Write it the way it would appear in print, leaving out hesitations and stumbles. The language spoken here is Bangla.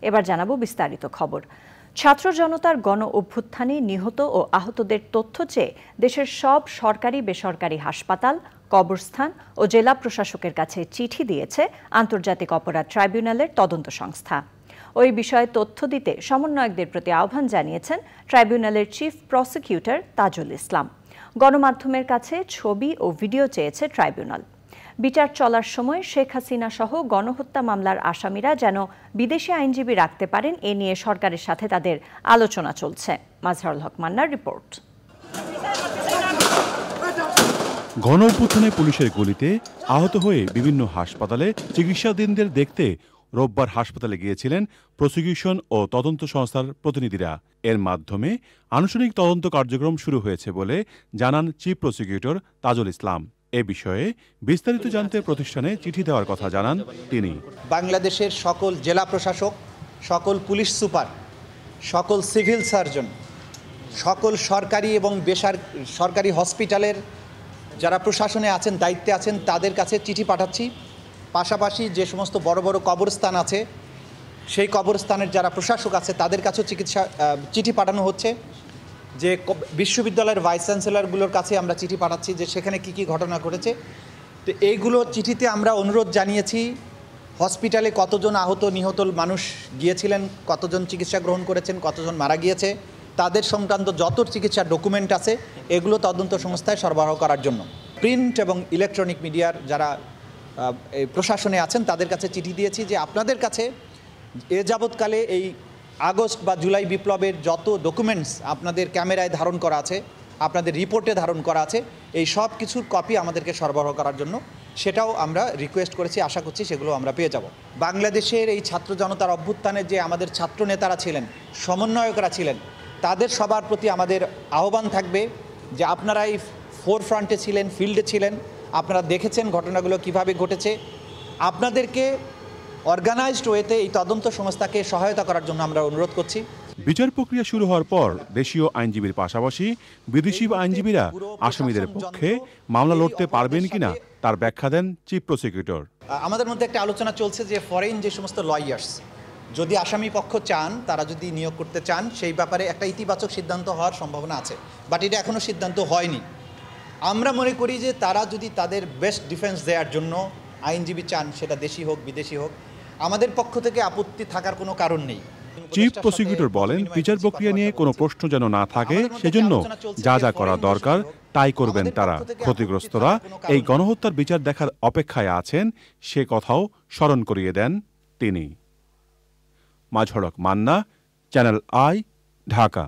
এবার জানাবো বিস্তারিত খবর। ছাত্র জনতার গণ অভ্যুত্থানে নিহত ও আহতদের তথ্য চেয়ে দেশের সব সরকারি বেসরকারি হাসপাতাল, কবরস্থান ও জেলা প্রশাসকের কাছে চিঠি দিয়েছে আন্তর্জাতিক অপরাধ ট্রাইব্যুনালের তদন্ত সংস্থা। ওই বিষয়ে তথ্য দিতে সমন্বয়কদের প্রতি আহ্বান জানিয়েছেন ট্রাইব্যুনালের চিফ প্রসিকিউটর তাজুল ইসলাম। গণমাধ্যমের কাছে ছবি ও ভিডিও চেয়েছে ট্রাইব্যুনাল। বিচার চলার সময় শেখ হাসিনা সহ গণহত্যা মামলার আসামিরা যেন বিদেশি আইনজীবী রাখতে পারেন এ নিয়ে সরকারের সাথে তাদের আলোচনা চলছে। মাজহারুল হক মান্নার রিপোর্ট। গণ অভ্যুত্থানে পুলিশের গুলিতে আহত হয়ে বিভিন্ন হাসপাতালে চিকিৎসাধীনদের দেখতে রোববার হাসপাতালে গিয়েছিলেন প্রসিকিউশন ও তদন্ত সংস্থার প্রতিনিধিরা। এর মাধ্যমে আনুষ্ঠানিক তদন্ত কার্যক্রম শুরু হয়েছে বলে জানান চিফ প্রসিকিউটর তাজুল ইসলাম। এ বিষয়ে বিস্তারিত জানতে প্রতিষ্ঠানে চিঠি দেওয়ার কথা জানান তিনি। বাংলাদেশের সকল জেলা প্রশাসক, সকল পুলিশ সুপার, সকল সিভিল সার্জন, সকল সরকারি এবং বেসরকারি হসপিটালের যারা প্রশাসনে আছেন, দায়িত্বে আছেন, তাদের কাছে চিঠি পাঠাচ্ছি। পাশাপাশি যে সমস্ত বড় বড় কবরস্থান আছে, সেই কবরস্থানের যারা প্রশাসক আছে তাদের কাছেও চিঠি পাঠানো হচ্ছে। যে বিশ্ববিদ্যালয়ের ভাইস চ্যান্সেলরগুলোর কাছে আমরা চিঠি পাঠাচ্ছি যে সেখানে কি কি ঘটনা ঘটেছে। তো এইগুলো চিঠিতে আমরা অনুরোধ জানিয়েছি হসপিটালে কতজন আহত নিহত মানুষ গিয়েছিলেন, কতজন চিকিৎসা গ্রহণ করেছেন, কতজন মারা গিয়েছে, তাদের সংক্রান্ত যত চিকিৎসার ডকুমেন্ট আছে এগুলো তদন্ত সংস্থায় সরবরাহ করার জন্য। প্রিন্ট এবং ইলেকট্রনিক মিডিয়ার যারা এই প্রশাসনে আছেন তাদের কাছে চিঠি দিয়েছি যে আপনাদের কাছে এ যাবৎকালে এই আগস্ট বা জুলাই বিপ্লবের যত ডকুমেন্টস আপনাদের ক্যামেরায় ধারণ করা আছে, আপনাদের রিপোর্টে ধারণ করা আছে, এই সব কিছুর কপি আমাদেরকে সরবরাহ করার জন্য সেটাও আমরা রিকোয়েস্ট করেছি। আশা করছি সেগুলো আমরা পেয়ে যাব। বাংলাদেশের এই ছাত্র জনতার অভ্যুত্থানে যে আমাদের ছাত্র নেতারা ছিলেন, সমন্বয়করা ছিলেন, তাদের সবার প্রতি আমাদের আহ্বান থাকবে যে আপনারা এই ফোরফ্রন্টে ছিলেন, ফিল্ডে ছিলেন, আপনারা দেখেছেন ঘটনাগুলো কিভাবে ঘটেছে। আপনাদেরকে অর্গানাইজড ওয়েতে এই তদন্ত সংস্থাকে সহায়তা করার জন্য আমরা অনুরোধ করছি। বিচার প্রক্রিয়া শুরু হওয়ার পর দেশীয় আইনজীবীর পাশাপাশি বিদেশি আইনজীবীরা আসামিদের পক্ষে মামলা লড়তে পারবেন কিনা তার ব্যাখ্যা দেন চিফ প্রসিকিউটর। আমাদের মধ্যে একটা আলোচনা চলছে যে ফরেন যে সমস্ত লয়ার্স যদি আসামি পক্ষ চান, তারা যদি নিয়োগ করতে চান, সেই ব্যাপারে একটা ইতিবাচক সিদ্ধান্ত হওয়ার সম্ভাবনা আছে, বাট এটা এখনও সিদ্ধান্ত হয়নি। আমরা মনে করি যে তারা যদি তাদের বেস্ট ডিফেন্স দেওয়ার জন্য আইনজীবী চান, সেটা দেশি হোক বিদেশি হোক, আমাদের পক্ষ থেকে আপত্তি থাকার কোনো কারণ নেই। চিফ প্রসিকিউটর বলেন, বিচার প্রক্রিয়া নিয়ে কোনো প্রশ্ন যেন না থাকে, সেজন্য যা যা করা দরকার তাই করবেন তারা। ক্ষতিগ্রস্তরা এই গণহত্যার বিচার দেখার অপেক্ষায় আছেন, সে কথাও স্মরণ করিয়ে দেন তিনি। মাজহারুল হক মান্না, চ্যানেল আই, ঢাকা।